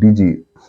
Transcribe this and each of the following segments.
DG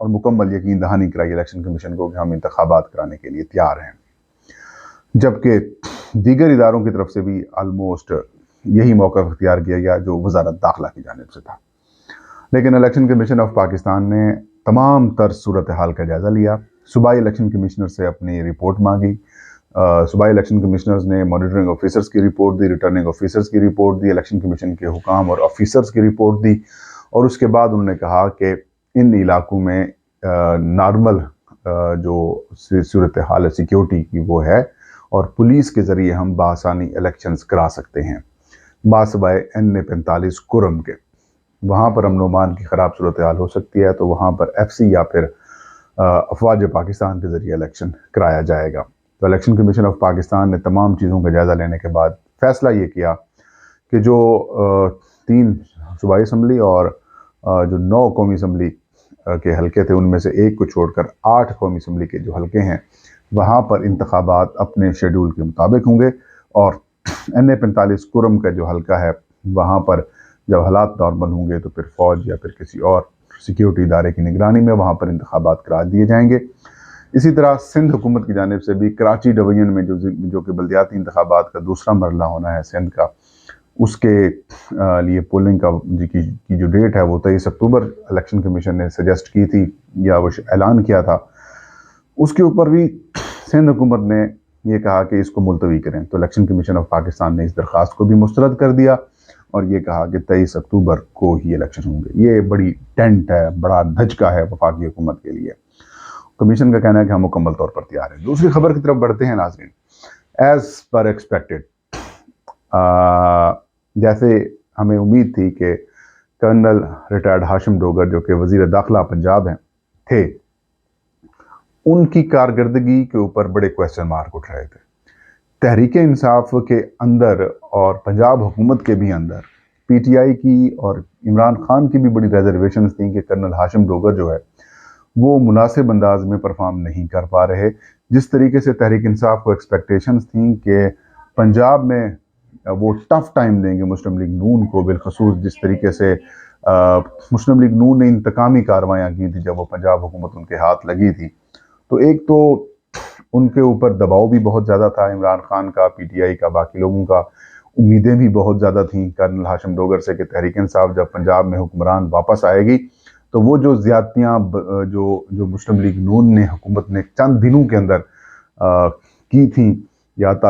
اور مکمل یقین دہانی کرائی الیکشن کمیشن کو کہ ہم انتخابات کرانے کے لیے تیار ہیں، جبکہ دیگر اداروں کی طرف سے بھی آلموسٹ یہی موقف اختیار کیا گیا جو وزارت داخلہ کی جانب سے تھا۔ لیکن الیکشن کمیشن آف پاکستان نے تمام تر صورتحال کا جائزہ لیا، صوبائی الیکشن کمشنر سے اپنی رپورٹ مانگی، صوبائی الیکشن کمشنرز نے مانیٹرنگ آفیسرز کی رپورٹ دی، ریٹرننگ آفیسرز کی رپورٹ دی، الیکشن کمیشن کے حکام اور آفیسرز کی رپورٹ دی، اور اس کے بعد انہوں نے کہا کہ ان علاقوں میں نارمل جو صورتحال سیکیورٹی کی وہ ہے، اور پولیس کے ذریعے ہم بآسانی الیکشنز کرا سکتے ہیں ماسوائے N45 کرم کے۔ وہاں پر امن و امان کی خراب صورتحال ہو سکتی ہے تو وہاں پر FC یا پھر افواج پاکستان کے ذریعے الیکشن کرایا جائے گا۔ تو الیکشن کمیشن آف پاکستان نے تمام چیزوں کا جائزہ لینے کے بعد فیصلہ یہ کیا کہ جو 3 صوبائی اسمبلی اور جو 9 قومی اسمبلی کے حلقے تھے ان میں سے ایک کو چھوڑ کر 8 قومی اسمبلی کے جو حلقے ہیں وہاں پر انتخابات اپنے شیڈول کے مطابق ہوں گے، اور N45 کرم کا جو حلقہ ہے وہاں پر جب حالات نارمل ہوں گے تو پھر فوج یا پھر کسی اور سیکیورٹی ادارے کی نگرانی میں وہاں پر انتخابات کرا دیے جائیں گے۔ اسی طرح سندھ حکومت کی جانب سے بھی کراچی ڈویژن میں جو کہ بلدیاتی انتخابات کا دوسرا مرحلہ ہونا ہے سندھ کا، اس کے لیے پولنگ کی جو ڈیٹ ہے وہ 23 اکتوبر الیکشن کمیشن نے سجیسٹ کی تھی یا وہ اعلان کیا تھا، اس کے اوپر بھی سندھ حکومت نے یہ کہا کہ اس کو ملتوی کریں۔ تو الیکشن کمیشن آف پاکستان نے اس درخواست کو بھی مسترد کر دیا اور یہ کہا کہ 23 اکتوبر کو ہی الیکشن ہوں گے۔ یہ بڑی ٹینٹ ہے، بڑا دھچکا ہے وفاقی حکومت کے لیے۔ کمیشن کا کہنا ہے کہ ہم مکمل طور پر تیار ہیں۔ دوسری خبر کی طرف بڑھتے ہیں ناظرین۔ ایز پر ایکسپیکٹڈ، جیسے ہمیں امید تھی کہ کرنل ریٹائرڈ ہاشم ڈوگر جو کہ وزیر داخلہ پنجاب ہیں تھے، ان کی کارکردگی کے اوپر بڑے کویسچن مارک اٹھ رہے تھے۔ تحریک انصاف کے اندر اور پنجاب حکومت کے بھی اندر PTI کی اور عمران خان کی بھی بڑی ریزرویشنز تھیں کہ کرنل ہاشم ڈوگر جو ہے وہ مناسب انداز میں پرفارم نہیں کر پا رہے، جس طریقے سے تحریک انصاف کو ایکسپیکٹیشنز تھیں کہ پنجاب میں وہ ٹف ٹائم دیں گے مسلم لیگ نون کو، بالخصوص جس طریقے سے مسلم لیگ نون نے انتقامی کاروائیاں کی تھی جب وہ پنجاب حکومت ان کے ہاتھ لگی تھی۔ تو ایک تو ان کے اوپر دباؤ بھی بہت زیادہ تھا عمران خان کا، PTI کا، باقی لوگوں کا، امیدیں بھی بہت زیادہ تھیں کرنل ہاشم ڈوگر سے کہ تحریک انصاف جب پنجاب میں حکمران واپس آئے گی تو وہ جو زیادتیاں جو مسلم لیگ نون نے حکومت نے چند دنوں کے اندر کی تھیں، یا عطا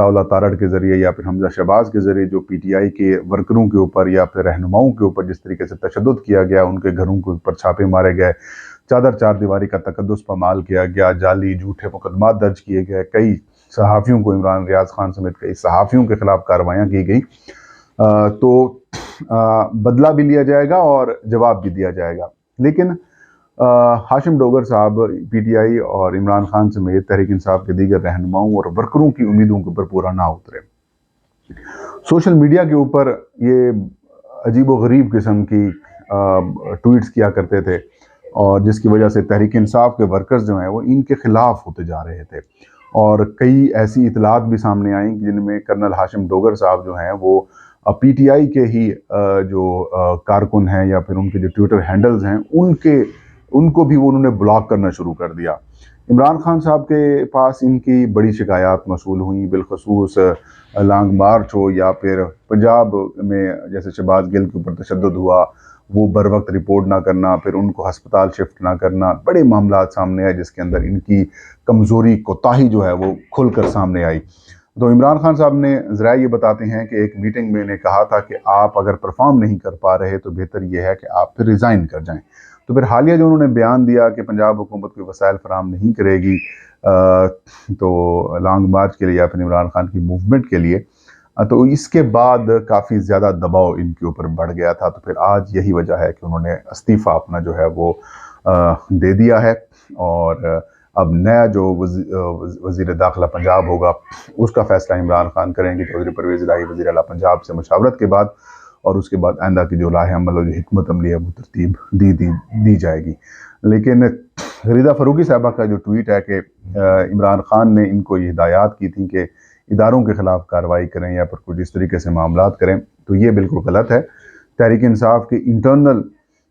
اللہ تارڑ کے ذریعے یا پھر حمزہ شہباز کے ذریعے جو PTI کے ورکروں کے اوپر یا پھر رہنماؤں کے اوپر جس طریقے سے تشدد کیا گیا، ان کے گھروں کے اوپر چھاپے مارے گئے، چار دیواری کا تقدس پامال کیا گیا، جعلی جھوٹے مقدمات درج کیے گئے، کئی صحافیوں کو، عمران ریاض خان سمیت کئی صحافیوں کے خلاف کارروائیاں کی گئی، تو بدلہ بھی لیا جائے گا اور جواب بھی دیا جائے گا۔ لیکن ہاشم ڈوگر صاحب PTI اور عمران خان سمیت تحریک انصاف کے دیگر رہنماؤں اور ورکروں کی امیدوں کے اوپر پورا نہ اترے۔ سوشل میڈیا کے اوپر یہ عجیب و غریب قسم کی ٹویٹس کیا کرتے تھے، اور جس کی وجہ سے تحریک انصاف کے ورکرز جو ہیں وہ ان کے خلاف ہوتے جا رہے تھے، اور کئی ایسی اطلاعات بھی سامنے آئیں جن میں کرنل ہاشم ڈوگر صاحب جو ہیں وہ PTI کے ہی جو کارکن ہیں یا پھر ان کے جو ٹویٹر ہینڈلز ہیں ان کو بھی انہوں نے بلاک کرنا شروع کر دیا۔ عمران خان صاحب کے پاس ان کی بڑی شکایات موصول ہوئیں، بالخصوص لانگ مارچ ہو یا پھر پنجاب میں جیسے شہباز گل کے اوپر تشدد ہوا، وہ بر وقت رپورٹ نہ کرنا، پھر ان کو ہسپتال شفٹ نہ کرنا، بڑے معاملات سامنے آئے جس کے اندر ان کی کمزوری کوتاہی جو ہے وہ کھل کر سامنے آئی۔ تو عمران خان صاحب نے ذرائع یہ بتاتے ہیں کہ ایک میٹنگ میں نے کہا تھا کہ آپ اگر پرفارم نہیں کر پا رہے تو بہتر یہ ہے کہ آپ پھر ریزائن کر جائیں۔ تو پھر حالیہ جو انہوں نے بیان دیا کہ پنجاب حکومت کوئی وسائل فراہم نہیں کرے گی تو لانگ مارچ کے لیے یا پھر عمران خان کی موومنٹ کے لیے، تو اس کے بعد کافی زیادہ دباؤ ان کے اوپر بڑھ گیا تھا۔ تو پھر آج یہی وجہ ہے کہ انہوں نے استعفیٰ اپنا جو ہے وہ دے دیا ہے، اور اب نیا جو وزیر داخلہ پنجاب ہوگا اس کا فیصلہ عمران خان کریں گے چودھری پرویز الہی وزیر اعلیٰ پنجاب سے مشاورت کے بعد، اور اس کے بعد آئندہ کی جو لاہ عمل اور جو حکمت عملی ہے وہ ترتیب دی جائے گی۔ لیکن غریدہ فاروقی صاحبہ کا جو ٹویٹ ہے کہ عمران خان نے ان کو یہ ہدایات کی تھیں کہ اداروں کے خلاف کارروائی کریں یا پھر کچھ اس طریقے سے معاملات کریں، تو یہ بالکل غلط ہے۔ تحریک انصاف کے انٹرنل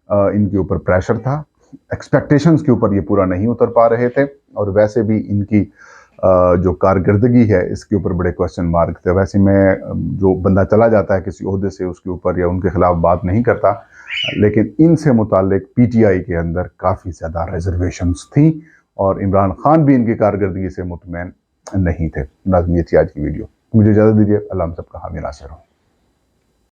ان کے اوپر پریشر تھا، ایکسپیکٹیشنز کے اوپر یہ پورا نہیں اتر پا رہے تھے، اور ویسے بھی ان کی جو کارکردگی ہے اس کے اوپر بڑے کوسچن مارک تھے۔ ویسے میں جو بندہ چلا جاتا ہے کسی عہدے سے اس کے اوپر یا ان کے خلاف بات نہیں کرتا، لیکن ان سے متعلق پی ٹی آئی کے اندر کافی زیادہ ریزرویشنز تھیں، اور عمران خان بھی ان کی کارکردگی سے مطمئن نہیں تھے۔ ناظرین، یہ تھی آج کی ویڈیو، مجھے اجازت دیجیے، اللہ ہم سب کا حامی ناصر ہو۔